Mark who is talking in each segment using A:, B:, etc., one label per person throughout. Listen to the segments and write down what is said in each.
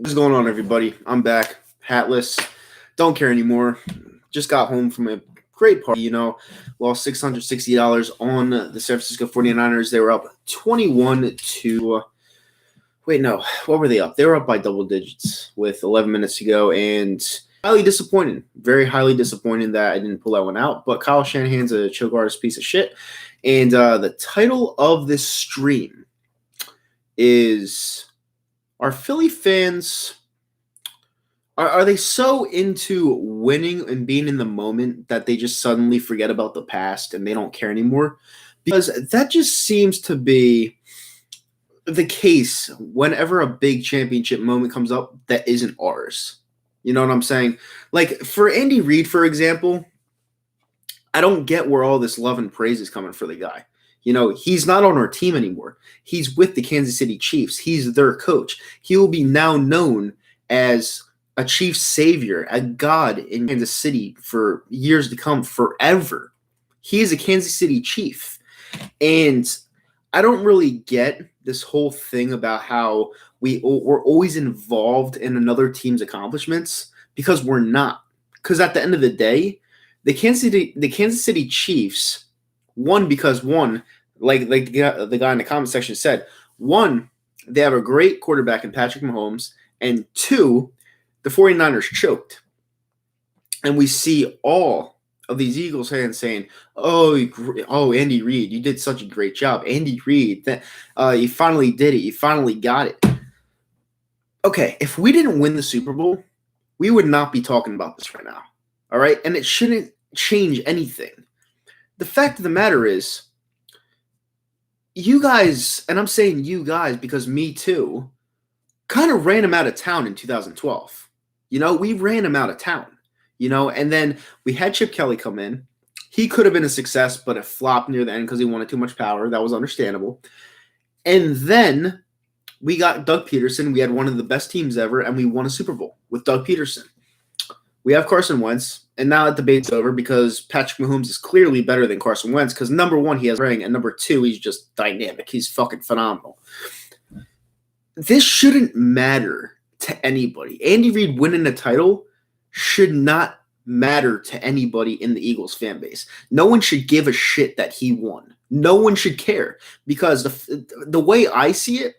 A: What's going on, everybody? I'm back, hatless, don't care anymore. Just got home from a great party, lost $660 on the San Francisco 49ers. They were up 21 to, wait, no, what were they up? They were up by double digits with 11 minutes to go, and highly disappointed, very highly disappointed that I didn't pull that one out. But Kyle Shanahan's a choke artist piece of shit, and the title of this stream is... Are Philly fans, are they so into winning and being in the moment that they just suddenly forget about the past and they don't care anymore? Because that just seems to be the case whenever a big championship moment comes up that isn't ours. You know what I'm saying? Like, for Andy Reid, for example, I don't get where all this love and praise is coming for the guy. He's not on our team anymore. He's with the Kansas City Chiefs. He's their coach. He will be now known as a Chiefs savior, a god in Kansas City for years to come, forever. He is a Kansas City Chief. And I don't really get this whole thing about how we're always involved in another team's accomplishments, because we're not. Because at the end of the day, the Kansas City Chiefs won because, like the guy in the comment section said, one, they have a great quarterback in Patrick Mahomes, and two, the 49ers choked. And we see all of these Eagles fans saying, oh, Andy Reid, you did such a great job. Andy Reid, you finally did it. You finally got it. Okay, if we didn't win the Super Bowl, we would not be talking about this right now. All right? And it shouldn't change anything. The fact of the matter is, you guys, and I'm saying you guys because me too, kind of ran him out of town in 2012. We ran him out of town, and then we had Chip Kelly come in. He could have been a success, but it flopped near the end because he wanted too much power. That was understandable. And then we got Doug Peterson. We had one of the best teams ever, and we won a Super Bowl with Doug Peterson. We have Carson Wentz, and now that debate's over because Patrick Mahomes is clearly better than Carson Wentz because, number one, he has ring, and number two, he's just dynamic. He's fucking phenomenal. This shouldn't matter to anybody. Andy Reid winning a title should not matter to anybody in the Eagles fan base. No one should give a shit that he won. No one should care because the way I see it,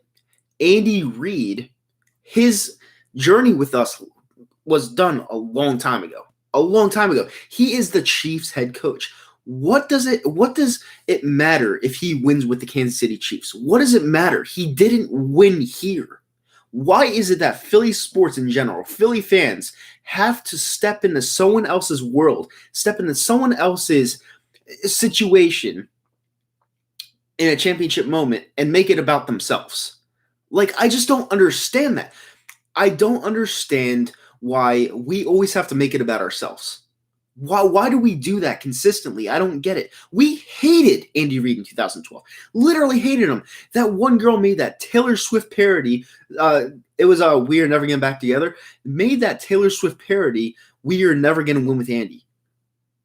A: Andy Reid, his journey with us was done a long time ago. A long time ago. He is the Chiefs head coach. What does it matter if he wins with the Kansas City Chiefs? What does it matter? He didn't win here. Why is it that Philly sports in general, Philly fans, have to step into someone else's world, step into someone else's situation in a championship moment and make it about themselves? Like, I just don't understand that. I don't understand why we always have to make it about ourselves. Why do we do that consistently? I don't get it. We hated Andy Reid in 2012. Literally hated him. That one girl made that Taylor Swift parody. It was We Are Never Getting Back Together. Made that Taylor Swift parody, We Are Never Going to Win with Andy.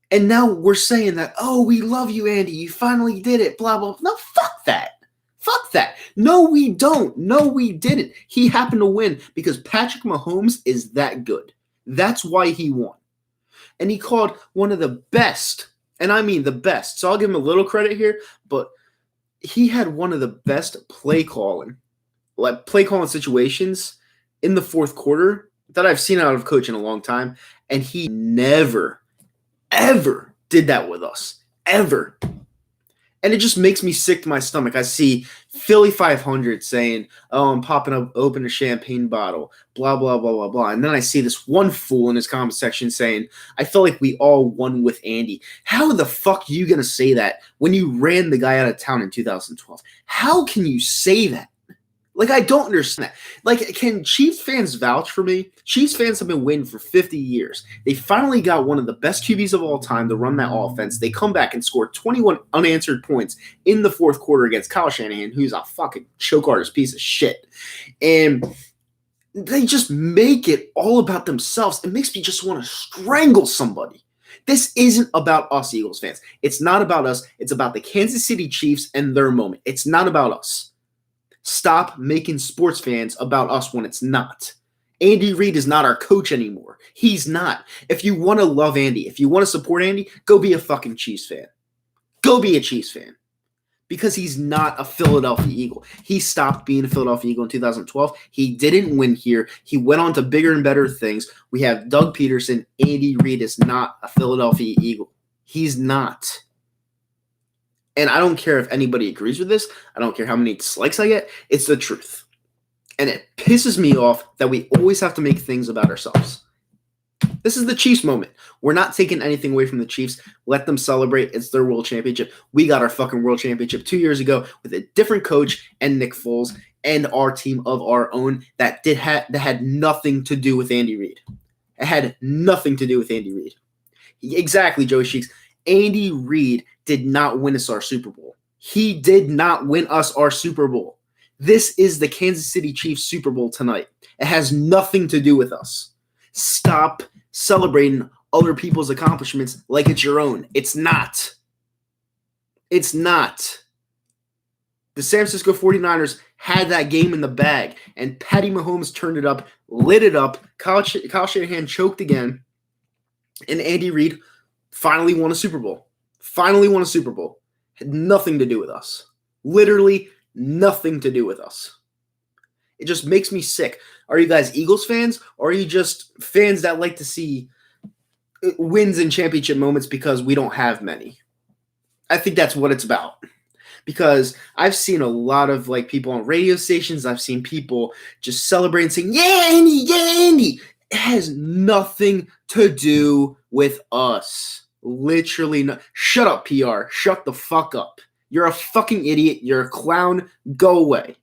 A: And now we're saying that, oh, we love you, Andy. You finally did it. Blah, blah, blah. No, fuck that. Fuck that. No, we don't. No, we didn't. He happened to win because Patrick Mahomes is that good. That's why he won. And he called one of the best, and I mean the best. So I'll give him a little credit here, but he had one of the best play calling situations in the fourth quarter that I've seen out of coach in a long time. And he never, ever did that with us. Ever. And it just makes me sick to my stomach. I see Philly 500 saying, oh, I'm popping open a champagne bottle, blah, blah, blah, blah, blah. And then I see this one fool in his comment section saying, I feel like we all won with Andy. How the fuck are you going to say that when you ran the guy out of town in 2012? How can you say that? Like, I don't understand that. Like, can Chiefs fans vouch for me? Chiefs fans have been waiting for 50 years. They finally got one of the best QBs of all time to run that offense. They come back and score 21 unanswered points in the fourth quarter against Kyle Shanahan, who's a fucking choke artist piece of shit. And they just make it all about themselves. It makes me just want to strangle somebody. This isn't about us, Eagles fans. It's not about us. It's about the Kansas City Chiefs and their moment. It's not about us. Stop making sports fans about us when it's not. Andy Reid is not our coach anymore. He's not. If you want to love Andy, if you want to support Andy, go be a fucking Chiefs fan. Go be a Chiefs fan. Because he's not a Philadelphia Eagle. He stopped being a Philadelphia Eagle in 2012. He didn't win here. He went on to bigger and better things. We have Doug Peterson. Andy Reid is not a Philadelphia Eagle. He's not. And I don't care if anybody agrees with this. I don't care how many dislikes I get. It's the truth. And it pisses me off that we always have to make things about ourselves. This is the Chiefs moment. We're not taking anything away from the Chiefs. Let them celebrate. It's their world championship. We got our fucking world championship 2 years ago with a different coach and Nick Foles and our team of our own that had nothing to do with Andy Reid. It had nothing to do with Andy Reid. Exactly, Joey Cheeks. Andy Reid did not win us our Super Bowl. He did not win us our Super Bowl. This is the Kansas City Chiefs Super Bowl tonight. It has nothing to do with us. Stop celebrating other people's accomplishments like it's your own. It's not. It's not. The San Francisco 49ers had that game in the bag, and Patty Mahomes turned it up, lit it up. Kyle Shanahan choked again, and Andy Reid finally won a Super Bowl. Finally won a Super Bowl. Had nothing to do with us. Literally nothing to do with us. It just makes me sick. Are you guys Eagles fans, or are you just fans that like to see wins and championship moments because we don't have many? I think that's what it's about. Because I've seen a lot of people on radio stations. I've seen people just celebrating, saying, "Yeah, Andy, yeah, Andy." It has nothing to do with us. Literally, no. Shut up, PR. Shut the fuck up. You're a fucking idiot. You're a clown. Go away.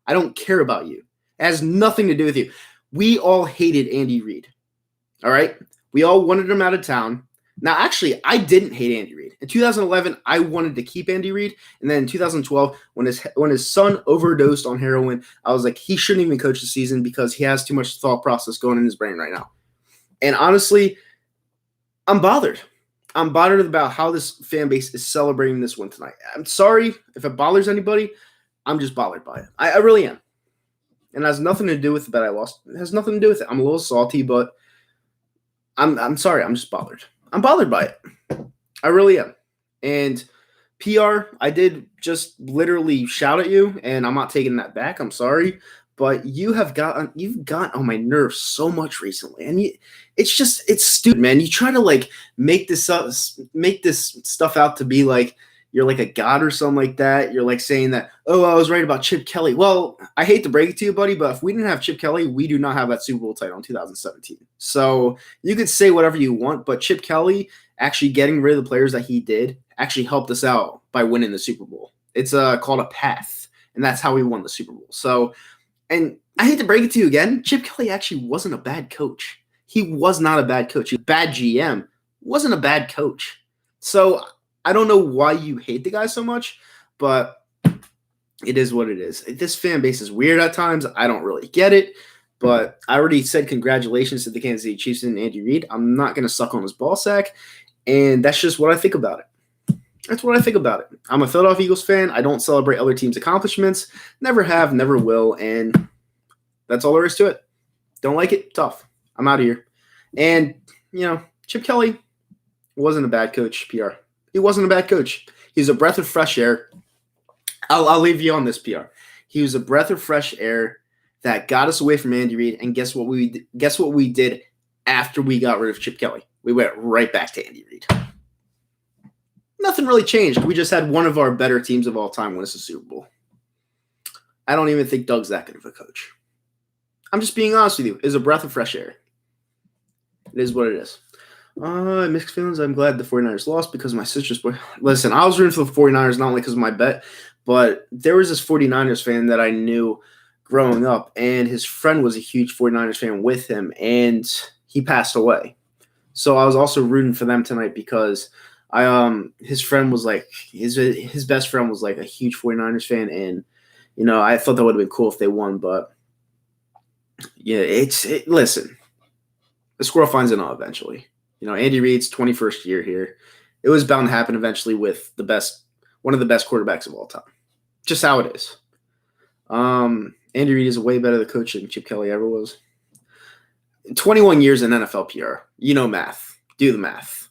A: I don't care about you. It has nothing to do with you. We all hated Andy Reid. All right? We all wanted him out of town. Now, actually, I didn't hate Andy Reid. In 2011, I wanted to keep Andy Reid. And then in 2012, when his son overdosed on heroin, I was like, he shouldn't even coach the season because he has too much thought process going in his brain right now. And honestly, I'm bothered. I'm bothered about how this fan base is celebrating this win tonight. I'm sorry if it bothers anybody. I'm just bothered by it. I really am. And it has nothing to do with the bet I lost. It has nothing to do with it. I'm a little salty, but I'm sorry. I'm just bothered. I'm bothered by it. I really am. And PR, I did just literally shout at you, and I'm not taking that back. I'm sorry. But you've gotten on my nerves so much recently. And it's stupid, man. You try to make this stuff out to be like you're like a god or something like that. You're like saying that, oh, I was right about Chip Kelly. Well, I hate to break it to you, buddy, but if we didn't have Chip Kelly, we do not have that Super Bowl title in 2017. So you could say whatever you want, but Chip Kelly actually getting rid of the players that he did actually helped us out by winning the Super Bowl. It's called a path, and that's how we won the Super Bowl. So, and I hate to break it to you again, Chip Kelly actually wasn't a bad coach. He was not a bad coach. He was a bad GM. Wasn't a bad coach. So I don't know why you hate the guy so much, but it is what it is. This fan base is weird at times. I don't really get it, but I already said congratulations to the Kansas City Chiefs and Andy Reid. I'm not going to suck on his ball sack, and that's just what I think about it. That's what I think about it. I'm a Philadelphia Eagles fan. I don't celebrate other teams' accomplishments. Never have, never will, and that's all there is to it. Don't like it? Tough. I'm out of here. And, Chip Kelly wasn't a bad coach, PR. He wasn't a bad coach. He was a breath of fresh air. I'll leave you on this, PR. He was a breath of fresh air that got us away from Andy Reid. And guess what we did after we got rid of Chip Kelly? We went right back to Andy Reid. Nothing really changed. We just had one of our better teams of all time win us a Super Bowl. I don't even think Doug's that good of a coach. I'm just being honest with you. It's a breath of fresh air. It is what it is. Mixed feelings. I'm glad the 49ers lost because my sister's boy. Listen, I was rooting for the 49ers not only because of my bet, but there was this 49ers fan that I knew growing up, and his friend was a huge 49ers fan with him, and he passed away. So I was also rooting for them tonight because his friend was his best friend was a huge 49ers fan, and I thought that would have been cool if they won, but yeah, listen, the squirrel finds a nut eventually. Andy Reid's 21st year here. It was bound to happen eventually with one of the best quarterbacks of all time. Just how it is. Andy Reid is a way better coach than Chip Kelly ever was. 21 years in NFL PR. You know math. Do the math.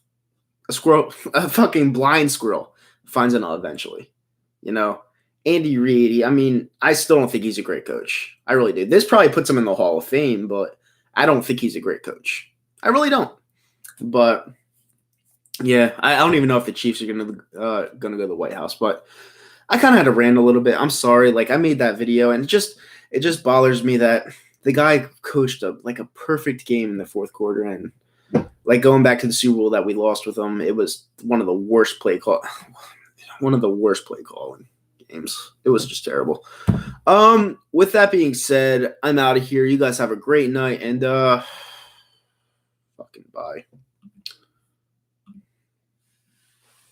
A: A squirrel, a fucking blind squirrel finds a nut eventually. You know, Andy Reid, I mean, I still don't think he's a great coach. I really do. This probably puts him in the Hall of Fame, but I don't think he's a great coach. I really don't. But yeah, I don't even know if the Chiefs are gonna go to the White House. But I kind of had to rant a little bit. I'm sorry. Like I made that video, and it just bothers me that the guy coached a perfect game in the fourth quarter, and like going back to the Super Bowl that we lost with him, it was one of the worst play calling games. It was just terrible. With that being said, I'm out of here. You guys have a great night, and fucking bye.